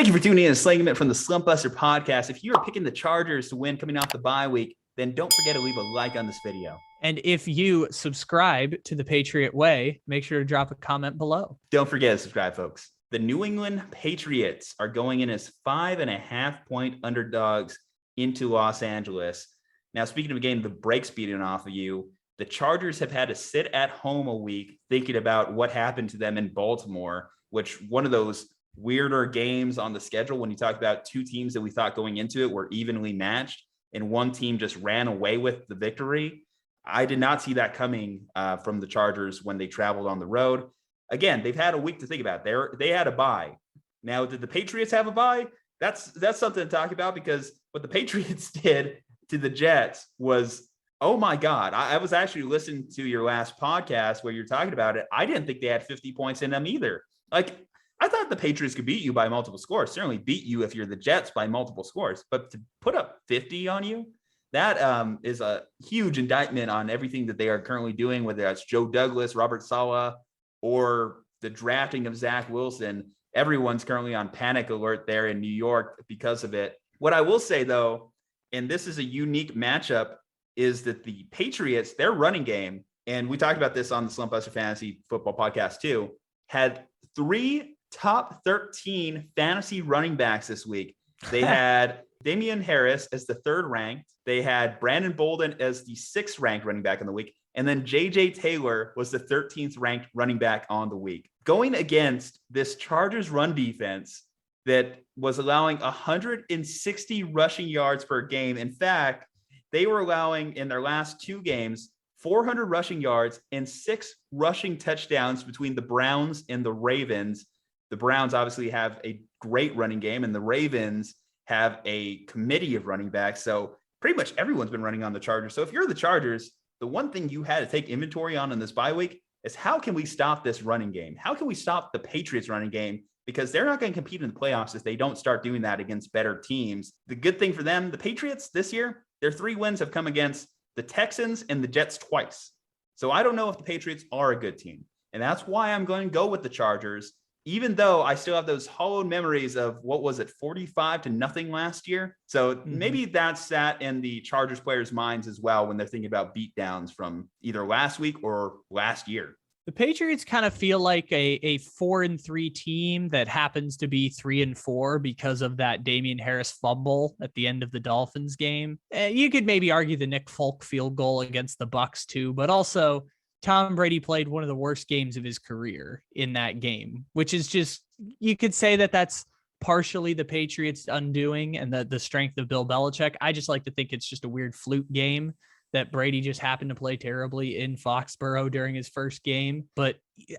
Thank you for tuning in to segment from the Slumpbuster Podcast. If you are picking the Chargers to win coming off the bye week, then don't forget to leave a like on this video. And if you subscribe to the Patriot Way, make sure to drop a comment below. Don't forget to subscribe, folks. The New England Patriots are going in as 5.5-point underdogs into Los Angeles. Now, speaking of a game, the brakes beating off of you, the Chargers have had to sit at home a week thinking about what happened to them in Baltimore, which one of those weirder games on the schedule when you talk about two teams that we thought going into it were evenly matched and one team just ran away with the victory. I did not see that coming from the Chargers when they traveled on the road. Again, they've had a week to think about. They had a bye. Now, did the Patriots have a bye? That's something to talk about, because what the Patriots did to the Jets was, oh my God. I was actually listening to your last podcast where you're talking about it. I didn't think they had 50 points in them either. Like, I thought the Patriots could beat you by multiple scores, certainly beat you if you're the Jets by multiple scores, but to put up 50 on you, that is a huge indictment on everything that they are currently doing, whether that's Joe Douglas, Robert Saleh, or the drafting of Zach Wilson. Everyone's currently on panic alert there in New York because of it. What I will say, though, and this is a unique matchup, is that the Patriots, their running game, and we talked about this on the Slumpbuster Fantasy Football Podcast too, had 3 top 13 fantasy running backs this week. They had Damien Harris as the 3rd ranked. They had Brandon Boldin as the 6th ranked running back in the week. And then J.J. Taylor was the 13th ranked running back on the week. Going against this Chargers run defense that was allowing 160 rushing yards per game. In fact, they were allowing in their last 2 games 400 rushing yards and 6 rushing touchdowns between the Browns and the Ravens. The Browns obviously have a great running game, and the Ravens have a committee of running backs. So pretty much everyone's been running on the Chargers. So if you're the Chargers, the one thing you had to take inventory on in this bye week is, how can we stop this running game? How can we stop the Patriots running game? Because they're not going to compete in the playoffs if they don't start doing that against better teams. The good thing for them, the Patriots this year, their 3 wins have come against the Texans and the Jets twice. So I don't know if the Patriots are a good team. And that's why I'm going to go with the Chargers, even though I still have those hollowed memories of, what was it, 45-0 last year. So maybe that's sat in the Chargers players' minds as well when they're thinking about beatdowns from either last week or last year. The Patriots kind of feel like a 4-3 team that happens to be 3-4 because of that Damien Harris fumble at the end of the Dolphins game. You could maybe argue the Nick Folk field goal against the Bucs too, but also Tom Brady played one of the worst games of his career in that game, which is just, you could say that that's partially the Patriots' undoing and the strength of Bill Belichick. I just like to think it's just a weird fluke game that Brady just happened to play terribly in Foxborough during his first game. But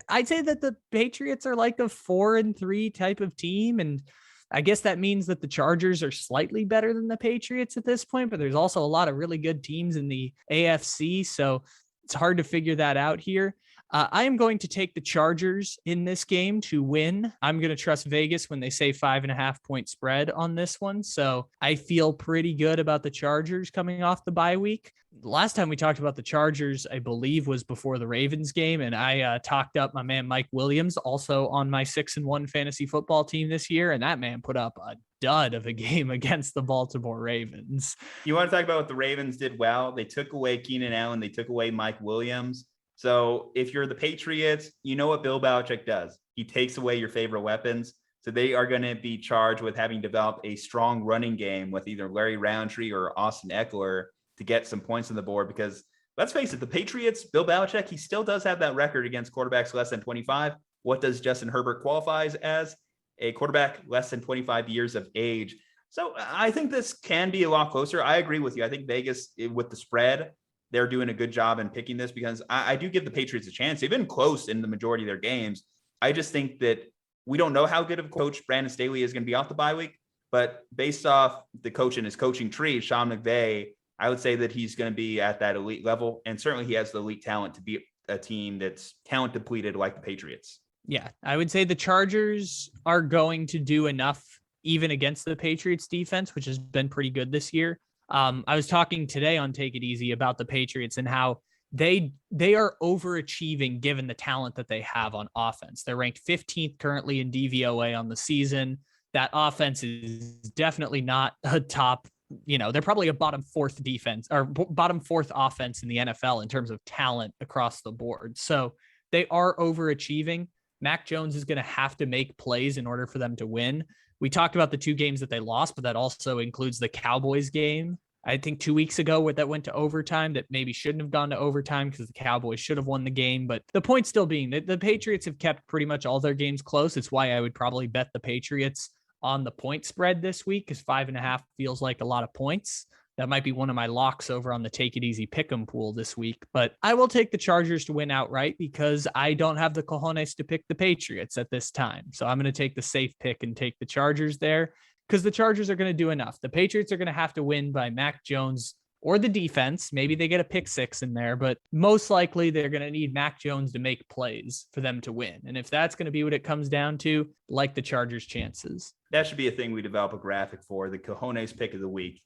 I'd say that the Patriots are like a 4-3 type of team. And I guess that means that the Chargers are slightly better than the Patriots at this point, but there's also a lot of really good teams in the AFC. So it's hard to figure that out here. I am going to take the Chargers in this game to win. I'm going to trust Vegas when they say 5.5-point spread on this one. So I feel pretty good about the Chargers coming off the bye week. Last time we talked about the Chargers, I believe, was before the Ravens game. And I talked up my man, Mike Williams, also on my 6-1 fantasy football team this year. And that man put up a dud of a game against the Baltimore Ravens. You want to talk about what the Ravens did well? They took away Keenan Allen. They took away Mike Williams. So if you're the Patriots, you know what Bill Belichick does. He takes away your favorite weapons. So they are going to be charged with having developed a strong running game with either Larry Roundtree or Austin Eckler to get some points on the board. Because let's face it, the Patriots, Bill Belichick, he still does have that record against quarterbacks less than 25. What does Justin Herbert qualify as? A quarterback less than 25 years of age. So I think this can be a lot closer. I agree with you. I think Vegas, with the spread, they're doing a good job in picking this, because I do give the Patriots a chance. They've been close in the majority of their games. I just think that we don't know how good of a coach Brandon Staley is going to be off the bye week, but based off the coach and his coaching tree, Sean McVay, I would say that he's going to be at that elite level. And certainly he has the elite talent to be a team that's talent depleted like the Patriots. Yeah, I would say the Chargers are going to do enough even against the Patriots defense, which has been pretty good this year. I was talking today on Take It Easy about the Patriots and how they are overachieving given the talent that they have on offense. They're ranked 15th currently in DVOA on the season. That offense is definitely not a top, they're probably a bottom fourth defense or bottom fourth offense in the NFL in terms of talent across the board. So they are overachieving. Mac Jones is going to have to make plays in order for them to win. We talked about the 2 games that they lost, but that also includes the Cowboys game, I think 2 weeks ago, where that went to overtime, that maybe shouldn't have gone to overtime because the Cowboys should have won the game. But the point still being that the Patriots have kept pretty much all their games close. It's why I would probably bet the Patriots on the point spread this week, because 5.5 feels like a lot of points. That might be one of my locks over on the Take It Easy Pick'em pool this week. But I will take the Chargers to win outright because I don't have the cojones to pick the Patriots at this time. So I'm going to take the safe pick and take the Chargers there, because the Chargers are going to do enough. The Patriots are going to have to win by Mac Jones or the defense. Maybe they get a pick 6 in there, but most likely they're going to need Mac Jones to make plays for them to win. And if that's going to be what it comes down to, like the Chargers' chances. That should be a thing we develop a graphic for, the cojones pick of the week,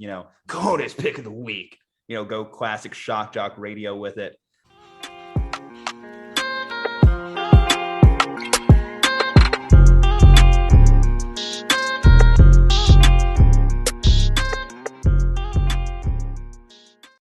cojones pick of the week, go classic shock jock radio with it.